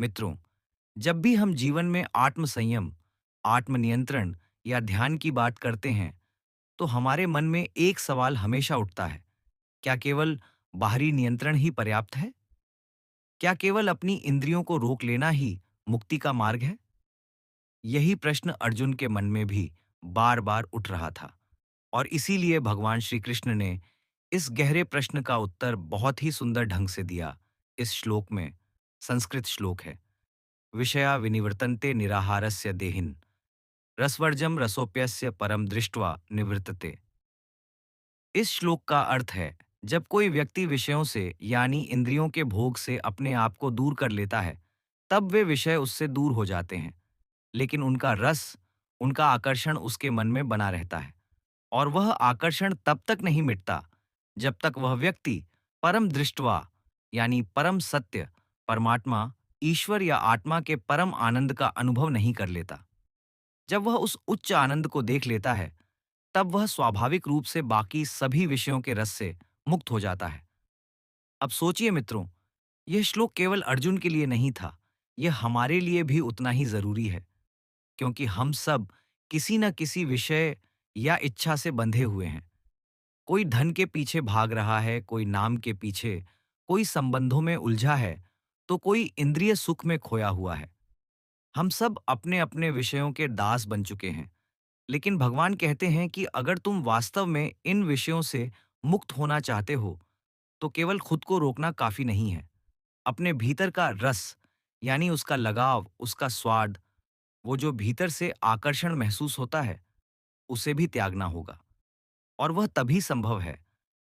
मित्रों, जब भी हम जीवन में आत्म संयम, आत्मनियंत्रण या ध्यान की बात करते हैं, तो हमारे मन में एक सवाल हमेशा उठता है, क्या केवल बाहरी नियंत्रण ही पर्याप्त है? क्या केवल अपनी इंद्रियों को रोक लेना ही मुक्ति का मार्ग है? यही प्रश्न अर्जुन के मन में भी बार-बार उठ रहा था और इसीलिए भगवान श्री कृष्ण ने इस गहरे प्रश्न का उत्तर बहुत ही सुंदर ढंग से दिया। इस श्लोक में संस्कृत श्लोक है, विषया विनिवर्तन्ते निराहारस्य देहिन् रसवर्जम रसोप्यस्य परम दृष्ट्वा निवर्तते। इस श्लोक का अर्थ है, जब कोई व्यक्ति विषयों से यानी इंद्रियों के भोग से अपने आप को दूर कर लेता है, तब वे विषय उससे दूर हो जाते हैं, लेकिन उनका रस, उनका आकर्षण उसके मन में बना रहता है और वह आकर्षण तब तक नहीं मिटता जब तक वह व्यक्ति परम दृष्टवा यानी परम सत्य, परमात्मा, ईश्वर या आत्मा के परम आनंद का अनुभव नहीं कर लेता। जब वह उस उच्च आनंद को देख लेता है, तब वह स्वाभाविक रूप से बाकी सभी विषयों के रस से मुक्त हो जाता है। अब सोचिए मित्रों, यह श्लोक केवल अर्जुन के लिए नहीं था, यह हमारे लिए भी उतना ही जरूरी है, क्योंकि हम सब किसी न किसी विषय या इच्छा से बंधे हुए हैं। कोई धन के पीछे भाग रहा है, कोई नाम के पीछे, कोई संबंधों में उलझा है, तो कोई इंद्रिय सुख में खोया हुआ है। हम सब अपने-अपने विषयों के दास बन चुके हैं। लेकिन भगवान कहते हैं कि अगर तुम वास्तव में इन विषयों से मुक्त होना चाहते हो, तो केवल खुद को रोकना काफी नहीं है। अपने भीतर का रस, यानी उसका लगाव, उसका स्वाद, वो जो भीतर से आकर्षण महसूस होता है, उसे भी त्यागना होगा। और वह तभी संभव है,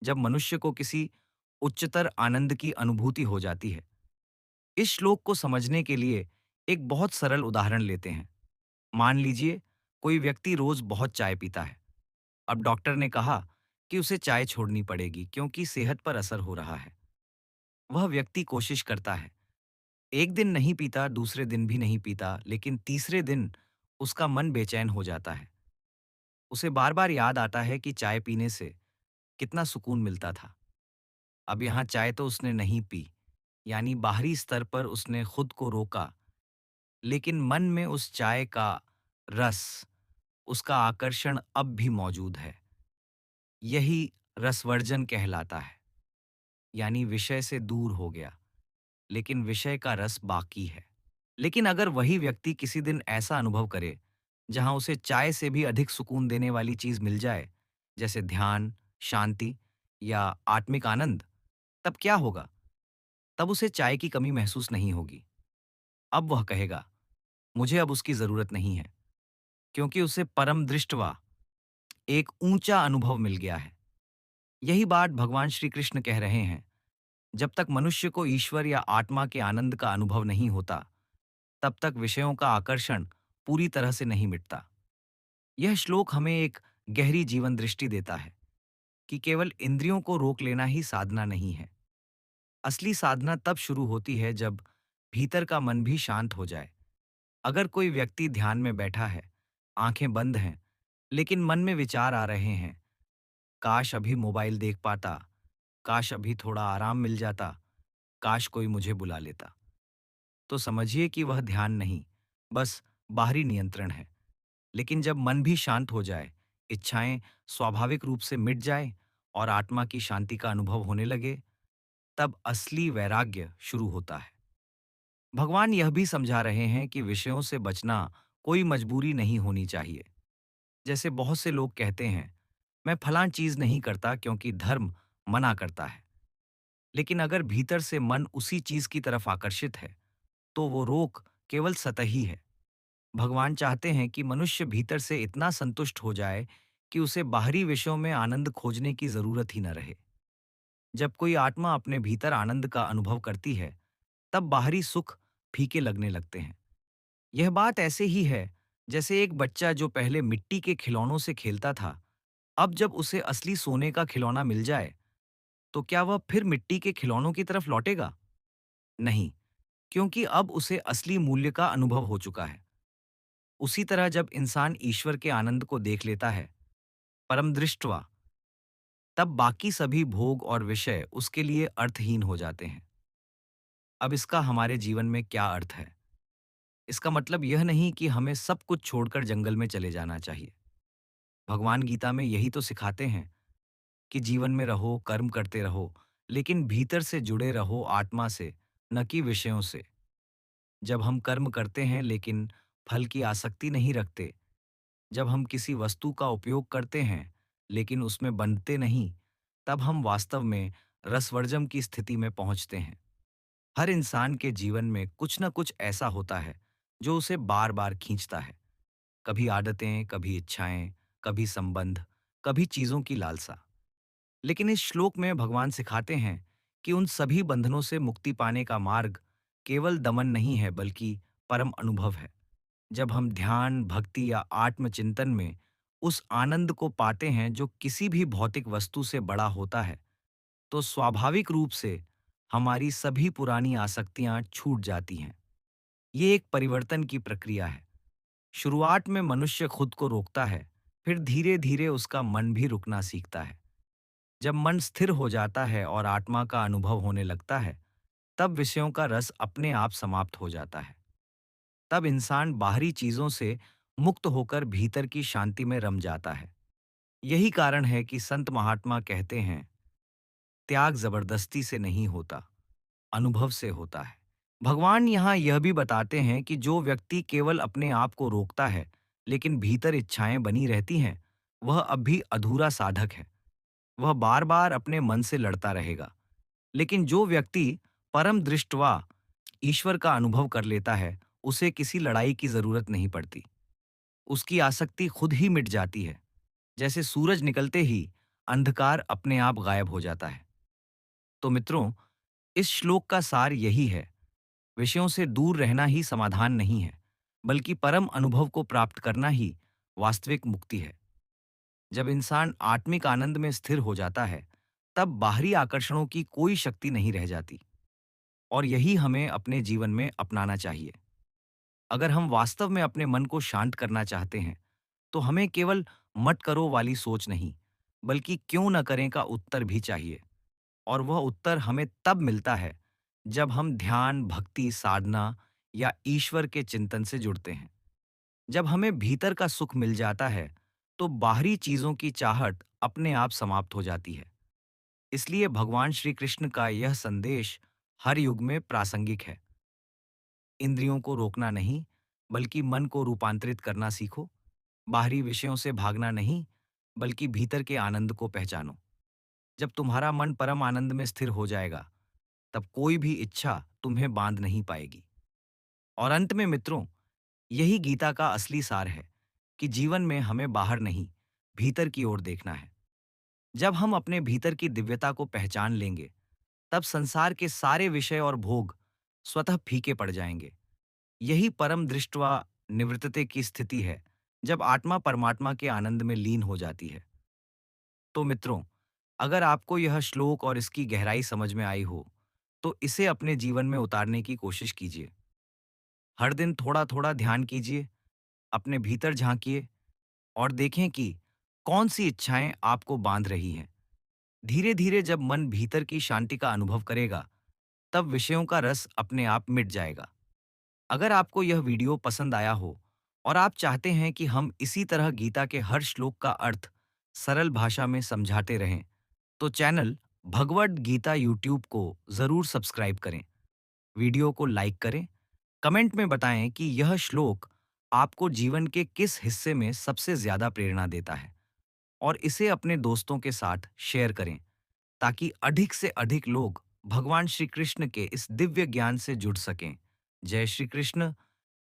जब मनुष्य को किसी उच्चतर आनंद की अनुभूति हो जाती है। इस श्लोक को समझने के लिए एक बहुत सरल उदाहरण लेते हैं। मान लीजिए, कोई व्यक्ति रोज बहुत चाय पीता है। अब डॉक्टर ने कहा कि उसे चाय छोड़नी पड़ेगी क्योंकि सेहत पर असर हो रहा है। वह व्यक्ति कोशिश करता है। एक दिन नहीं पीता, दूसरे दिन भी नहीं पीता, लेकिन तीसरे दिन उसका मन बेचैन हो जाता है। उसे बार-बार याद आता है कि चाय पीने से कितना सुकून मिलता था। अब यहाँ चाय तो उसने नहीं पी, यानी बाहरी स्तर पर उसने खुद को रोका, लेकिन मन में उस चाय का रस, उसका आकर्षण अब भी मौजूद है। यही रसवर्जन कहलाता है, यानी विषय से दूर हो गया, लेकिन विषय का रस बाकी है। लेकिन अगर वही व्यक्ति किसी दिन ऐसा अनुभव करे, जहां उसे चाय से भी अधिक सुकून देने वाली चीज मिल जाए, जैसे ध्यान, शांति या आत्मिक आनंद, तब क्या होगा? तब उसे चाय की कमी महसूस नहीं होगी। अब वह कहेगा, मुझे अब उसकी जरूरत नहीं है, क्योंकि उसे परम दृष्टवा, एक ऊंचा अनुभव मिल गया है। यही बात भगवान श्री कृष्ण कह रहे हैं। जब तक मनुष्य को ईश्वर या आत्मा के आनंद का अनुभव नहीं होता, तब तक विषयों का आकर्षण पूरी तरह से नहीं मिटता। यह श्लोक हमें एक गहरी जीवन दृष्टि देता है कि केवल इंद्रियों को रोक लेना ही साधना नहीं है। असली साधना तब शुरू होती है जब भीतर का मन भी शांत हो जाए। अगर कोई व्यक्ति ध्यान में बैठा है, आंखें बंद हैं, लेकिन मन में विचार आ रहे हैं, काश अभी मोबाइल देख पाता, काश अभी थोड़ा आराम मिल जाता, काश कोई मुझे बुला लेता, तो समझिए कि वह ध्यान नहीं, बस बाहरी नियंत्रण है। लेकिन जब मन भी शांत हो जाए, इच्छाएं स्वाभाविक रूप से मिट जाए और आत्मा की शांति का अनुभव होने लगे, तब असली वैराग्य शुरू होता है। भगवान यह भी समझा रहे हैं कि विषयों से बचना कोई मजबूरी नहीं होनी चाहिए। जैसे बहुत से लोग कहते हैं, मैं फलां चीज नहीं करता क्योंकि धर्म मना करता है। लेकिन अगर भीतर से मन उसी चीज की तरफ आकर्षित है, तो वो रोक केवल सतही है। भगवान चाहते हैं कि मनुष्य भीतर से इतना संतुष्ट हो जाए कि उसे बाहरी विषयों में आनंद खोजने की जरूरत ही न रहे। जब कोई आत्मा अपने भीतर आनंद का अनुभव करती है, तब बाहरी सुख फीके लगने लगते हैं। यह बात ऐसे ही है, जैसे एक बच्चा जो पहले मिट्टी के खिलौनों से खेलता था, अब जब उसे असली सोने का खिलौना मिल जाए, तो क्या वह फिर मिट्टी के खिलौनों की तरफ लौटेगा? नहीं, क्योंकि अब उसे असली मूल्य का अनुभव हो चुका है। उसी तरह जब इंसान ईश्वर के आनंद को देख लेता है, परम दृष्टवा, तब बाकी सभी भोग और विषय उसके लिए अर्थहीन हो जाते हैं। अब इसका हमारे जीवन में क्या अर्थ है? इसका मतलब यह नहीं कि हमें सब कुछ छोड़कर जंगल में चले जाना चाहिए। भगवान गीता में यही तो सिखाते हैं कि जीवन में रहो, कर्म करते रहो, लेकिन भीतर से जुड़े रहो आत्मा से, न कि विषयों से। जब हम कर्म करते हैं लेकिन फल की आसक्ति नहीं रखते, जब हम किसी वस्तु का उपयोग करते हैं लेकिन उसमें बंधते नहीं, तब हम वास्तव में रसवर्जम की स्थिति में पहुंचते हैं। हर इंसान के जीवन में कुछ न कुछ ऐसा होता है जो उसे बार बार खींचता है। कभी आदतें, कभी इच्छाएं, कभी संबंध, कभी चीजों की लालसा। लेकिन इस श्लोक में भगवान सिखाते हैं कि उन सभी बंधनों से मुक्ति पाने का मार्ग केवल दमन नहीं है, बल्कि परम अनुभव है। जब हम ध्यान, भक्ति या आत्मचिंतन में उस आनंद को पाते हैं जो किसी भी भौतिक वस्तु से बड़ा होता है, तो स्वाभाविक रूप से हमारी सभी पुरानी आसक्तियां छूट जाती हैं। ये एक परिवर्तन की प्रक्रिया है। शुरुआत में मनुष्य खुद को रोकता है, फिर धीरे धीरे उसका मन भी रुकना सीखता है। जब मन स्थिर हो जाता है और आत्मा का अनुभव होने लगता है, तब विषयों का रस अपने आप समाप्त हो जाता है। तब इंसान बाहरी चीजों से मुक्त होकर भीतर की शांति में रम जाता है। यही कारण है कि संत महात्मा कहते हैं, त्याग जबरदस्ती से नहीं होता, अनुभव से होता है। भगवान यहाँ यह भी बताते हैं कि जो व्यक्ति केवल अपने आप को रोकता है, लेकिन भीतर इच्छाएं बनी रहती हैं, वह अब भी अधूरा साधक है। वह बार बार अपने मन से लड़ता रहेगा। लेकिन जो व्यक्ति परम दृष्टवा ईश्वर का अनुभव कर लेता है, उसे किसी लड़ाई की जरूरत नहीं पड़ती। उसकी आसक्ति खुद ही मिट जाती है। जैसे सूरज निकलते ही अंधकार अपने आप गायब हो जाता है। तो मित्रों, इस श्लोक का सार यही है, विषयों से दूर रहना ही समाधान नहीं है, बल्कि परम अनुभव को प्राप्त करना ही वास्तविक मुक्ति है। जब इंसान आत्मिक आनंद में स्थिर हो जाता है, तब बाहरी आकर्षणों की कोई शक्ति नहीं रह जाती। और यही हमें अपने जीवन में अपनाना चाहिए। अगर हम वास्तव में अपने मन को शांत करना चाहते हैं, तो हमें केवल मत करो वाली सोच नहीं, बल्कि क्यों न करें का उत्तर भी चाहिए। और वह उत्तर हमें तब मिलता है जब हम ध्यान, भक्ति, साधना या ईश्वर के चिंतन से जुड़ते हैं। जब हमें भीतर का सुख मिल जाता है, तो बाहरी चीजों की चाहत अपने आप समाप्त हो जाती है। इसलिए भगवान श्री कृष्ण का यह संदेश हर युग में प्रासंगिक है। इंद्रियों को रोकना नहीं, बल्कि मन को रूपांतरित करना सीखो। बाहरी विषयों से भागना नहीं, बल्कि भीतर के आनंद को पहचानो। जब तुम्हारा मन परम आनंद में स्थिर हो जाएगा, तब कोई भी इच्छा तुम्हें बांध नहीं पाएगी। और अंत में मित्रों, यही गीता का असली सार है कि जीवन में हमें बाहर नहीं, भीतर की ओर देखना है। जब हम अपने भीतर की दिव्यता को पहचान लेंगे, तब संसार के सारे विषय और भोग स्वतः फीके पड़ जाएंगे। यही परम दृष्टवा निवृत्ते की स्थिति है, जब आत्मा परमात्मा के आनंद में लीन हो जाती है। तो मित्रों, अगर आपको यह श्लोक और इसकी गहराई समझ में आई हो, तो इसे अपने जीवन में उतारने की कोशिश कीजिए। हर दिन थोड़ा थोड़ा ध्यान कीजिए, अपने भीतर झांकिए और देखें कि कौन सी इच्छाएं आपको बांध रही हैं। धीरे धीरे जब मन भीतर की शांति का अनुभव करेगा, तब विषयों का रस अपने आप मिट जाएगा। अगर आपको यह वीडियो पसंद आया हो और आप चाहते हैं कि हम इसी तरह गीता के हर श्लोक का अर्थ सरल भाषा में समझाते रहें, तो चैनल भगवद गीता यूट्यूब को जरूर सब्सक्राइब करें। वीडियो को लाइक करें, कमेंट में बताएं कि यह श्लोक आपको जीवन के किस हिस्से में सबसे ज्यादा प्रेरणा देता है, और इसे अपने दोस्तों के साथ शेयर करें, ताकि अधिक से अधिक लोग भगवान श्री कृष्ण के इस दिव्य ज्ञान से जुड़ सकें। जय श्री कृष्ण।